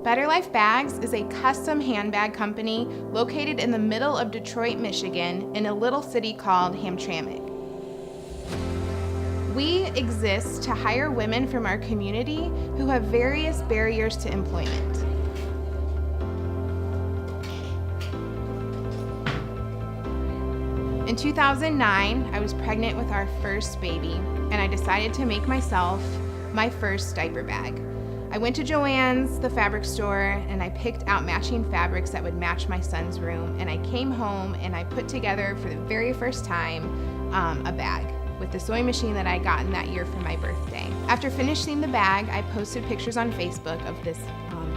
Better Life Bags is a custom handbag company located in the middle of Detroit, Michigan, in a little city called Hamtramck. We exist to hire women from our community who have various barriers to employment. In 2009, I was pregnant with our first baby, and I decided to make myself my first diaper bag. I went to Joann's, the fabric store, and I picked out matching fabrics that would match my son's room, and I came home and I put together for the very first time a bag with the sewing machine that I had gotten that year for my birthday. After finishing the bag, I posted pictures on Facebook of this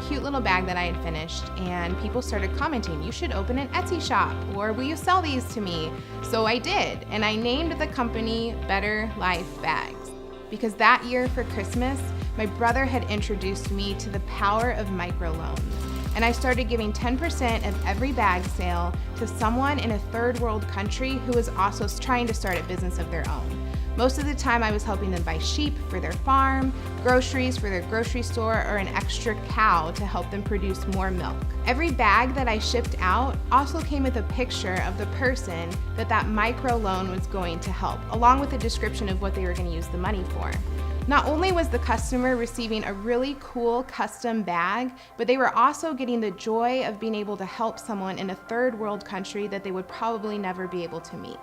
cute little bag that I had finished, and people started commenting, "You should open an Etsy shop," or "Will you sell these to me?" So I did, and I named the company Better Life Bags because that year for Christmas, my brother had introduced me to the power of microloans, and I started giving 10% of every bag sale to someone in a third world country who was also trying to start a business of their own. Most of the time I was helping them buy sheep for their farm, groceries for their grocery store, or an extra cow to help them produce more milk. Every bag that I shipped out also came with a picture of the person that microloan was going to help, along with a description of what they were going to use the money for. Not only was the customer receiving a really cool custom bag, but they were also getting the joy of being able to help someone in a third world country that they would probably never be able to meet.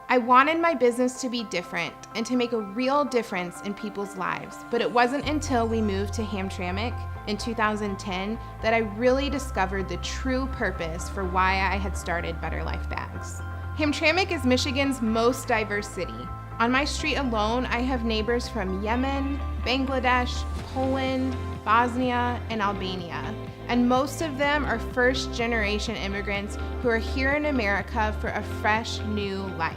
I wanted my business to be different and to make a real difference in people's lives, but it wasn't until we moved to Hamtramck in 2010 that I really discovered the true purpose for why I had started Better Life Bags. Hamtramck is Michigan's most diverse city. On my street alone, I have neighbors from Yemen, Bangladesh, Poland, Bosnia, and Albania. And most of them are first-generation immigrants who are here in America for a fresh, new life.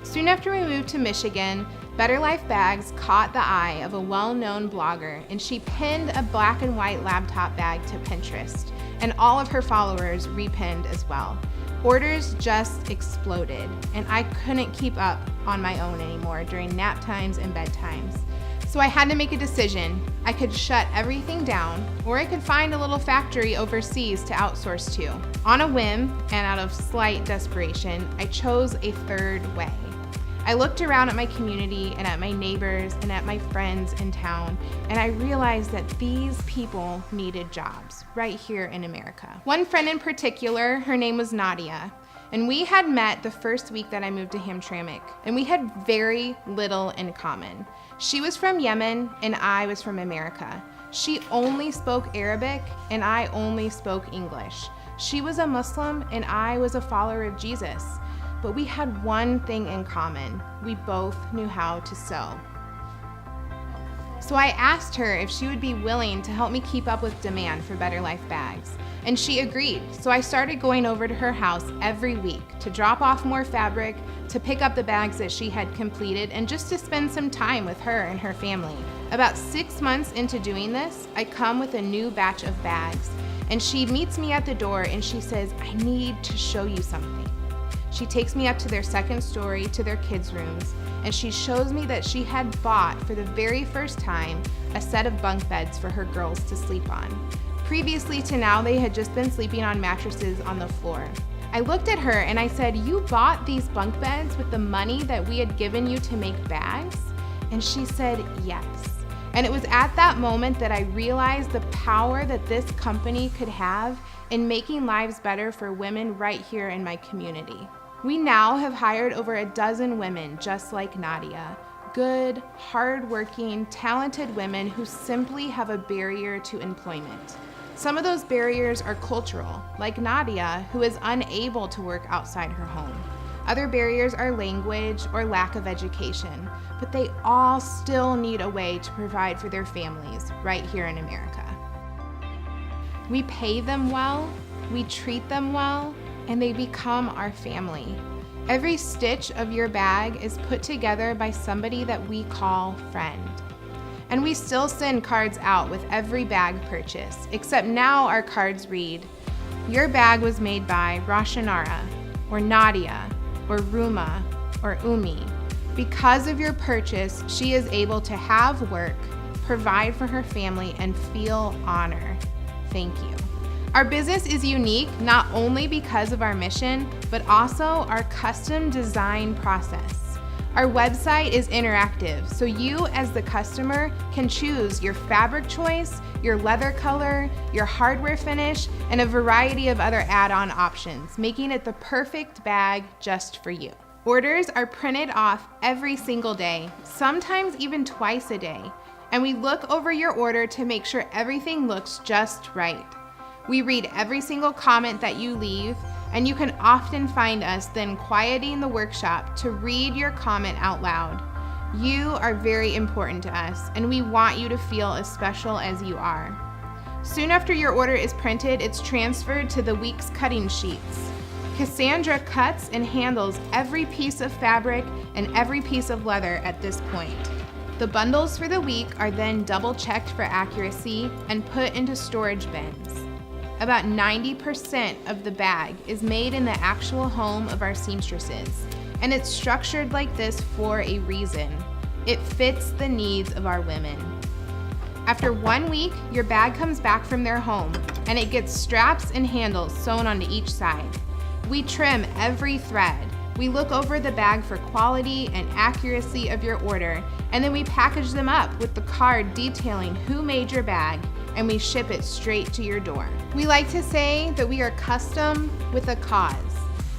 Soon after we moved to Michigan, Better Life Bags caught the eye of a well-known blogger, and she pinned a black and white laptop bag to Pinterest, and all of her followers repinned as well. Orders just exploded, and I couldn't keep up on my own anymore during nap times and bedtimes. So I had to make a decision. I could shut everything down, or I could find a little factory overseas to outsource to. On a whim, and out of slight desperation, I chose a third way. I looked around at my community and at my neighbors and at my friends in town, and I realized that these people needed jobs right here in America. One friend in particular, her name was Nadia, and we had met the first week that I moved to Hamtramck, and we had very little in common. She was from Yemen and I was from America. She only spoke Arabic and I only spoke English. She was a Muslim and I was a follower of Jesus. But we had one thing in common. We both knew how to sew. So I asked her if she would be willing to help me keep up with demand for Better Life Bags, and she agreed. So I started going over to her house every week to drop off more fabric, to pick up the bags that she had completed, and just to spend some time with her and her family. About 6 months into doing this, I come with a new batch of bags, and she meets me at the door and she says, "I need to show you something." She takes me up to their second story to their kids' rooms, and she shows me that she had bought for the very first time a set of bunk beds for her girls to sleep on. Previously to now, they had just been sleeping on mattresses on the floor. I looked at her and I said, "You bought these bunk beds with the money that we had given you to make bags?" And she said, "Yes." And it was at that moment that I realized the power that this company could have in making lives better for women right here in my community. We now have hired over a dozen women just like Nadia. Good, hardworking, talented women who simply have a barrier to employment. Some of those barriers are cultural, like Nadia, who is unable to work outside her home. Other barriers are language or lack of education, but they all still need a way to provide for their families right here in America. We pay them well, we treat them well, and they become our family. Every stitch of your bag is put together by somebody that we call friend. And we still send cards out with every bag purchase, except now our cards read, "Your bag was made by Roshanara, or Nadia, or Ruma, or Umi. Because of your purchase, she is able to have work, provide for her family, and feel honor. thank you. Our business is unique not only because of our mission, but also our custom design process. Our website is interactive, so you as the customer can choose your fabric choice, your leather color, your hardware finish, and a variety of other add-on options, making it the perfect bag just for you. Orders are printed off every single day, sometimes even twice a day, and we look over your order to make sure everything looks just right. We read every single comment that you leave, and you can often find us then quieting the workshop to read your comment out loud. You are very important to us, and we want you to feel as special as you are. Soon after your order is printed, it's transferred to the week's cutting sheets. Cassandra cuts and handles every piece of fabric and every piece of leather at this point. The bundles for the week are then double-checked for accuracy and put into storage bins. About 90% of the bag is made in the actual home of our seamstresses, and it's structured like this for a reason. It fits the needs of our women. After 1 week, your bag comes back from their home, and it gets straps and handles sewn onto each side. We trim every thread. We look over the bag for quality and accuracy of your order, and then we package them up with the card detailing who made your bag, and we ship it straight to your door. We like to say that we are custom with a cause.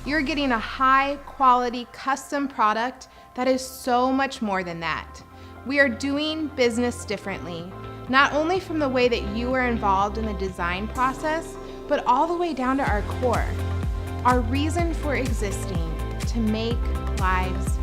You're getting a high quality custom product that is so much more than that. We are doing business differently, not only from the way that you are involved in the design process, but all the way down to our core. Our reason for existing, to make lives